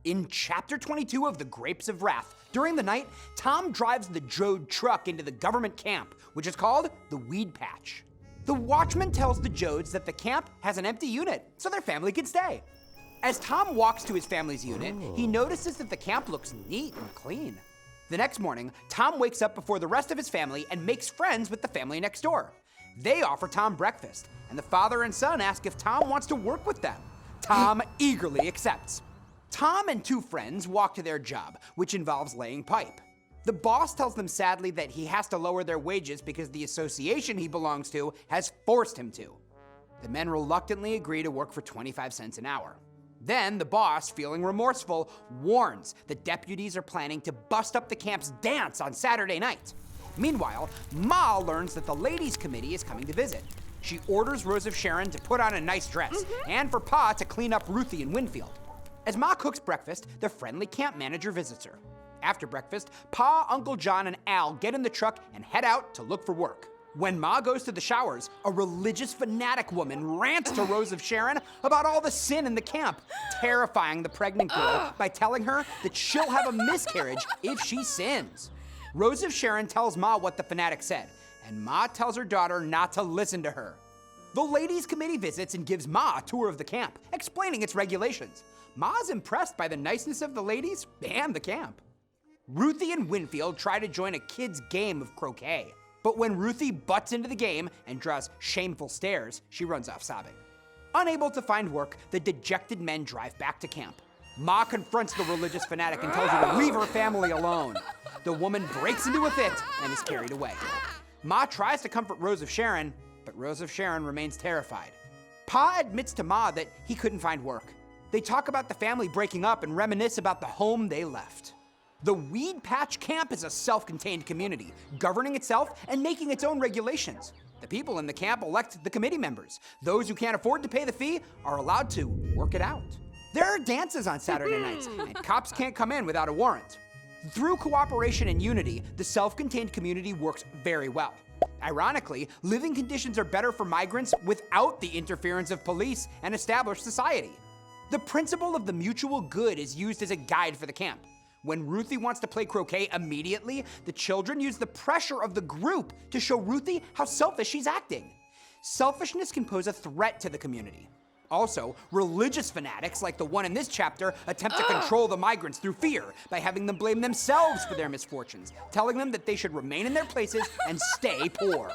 In Chapter 22 of The Grapes of Wrath, during the night, Tom drives the Joad truck into the government camp, which is called the Weed Patch. The watchman tells the Joads that the camp has an empty unit, so their family can stay. As Tom walks to his family's unit, he notices that the camp looks neat and clean. The next morning, Tom wakes up before the rest of his family and makes friends with the family next door. They offer Tom breakfast, and the father and son ask if Tom wants to work with them. Tom eagerly accepts. Tom and two friends walk to their job, which involves laying pipe. The boss tells them sadly that he has to lower their wages because the association he belongs to has forced him to. The men reluctantly agree to work for 25 cents an hour. Then the boss, feeling remorseful, warns that deputies are planning to bust up the camp's dance on Saturday night. Meanwhile, Ma learns that the ladies' committee is coming to visit. She orders Rose of Sharon to put on a nice dress, and for Pa to clean up Ruthie and Winfield. As Ma cooks breakfast, the friendly camp manager visits her. After breakfast, Pa, Uncle John, and Al get in the truck and head out to look for work. When Ma goes to the showers, a religious fanatic woman rants to Rose of Sharon about all the sin in the camp, terrifying the pregnant girl by telling her that she'll have a miscarriage if she sins. Rose of Sharon tells Ma what the fanatic said, and Ma tells her daughter not to listen to her. The ladies' committee visits and gives Ma a tour of the camp, explaining its regulations. Ma's impressed by the niceness of the ladies and the camp. Ruthie and Winfield try to join a kid's game of croquet, but when Ruthie butts into the game and draws shameful stares, she runs off sobbing. Unable to find work, the dejected men drive back to camp. Ma confronts the religious fanatic and tells her to leave her family alone. The woman breaks into a fit and is carried away. Ma tries to comfort Rose of Sharon, but Rose of Sharon remains terrified. Pa admits to Ma that he couldn't find work. They talk about the family breaking up and reminisce about the home they left. The Weed Patch Camp is a self-contained community, governing itself and making its own regulations. The people in the camp elect the committee members. Those who can't afford to pay the fee are allowed to work it out. There are dances on Saturday nights, and cops can't come in without a warrant. Through cooperation and unity, the self-contained community works very well. Ironically, living conditions are better for migrants without the interference of police and established society. The principle of the mutual good is used as a guide for the camp. When Ruthie wants to play croquet immediately, the children use the pressure of the group to show Ruthie how selfish she's acting. Selfishness can pose a threat to the community. Also, religious fanatics like the one in this chapter attempt to control the migrants through fear by having them blame themselves for their misfortunes, telling them that they should remain in their places and stay poor.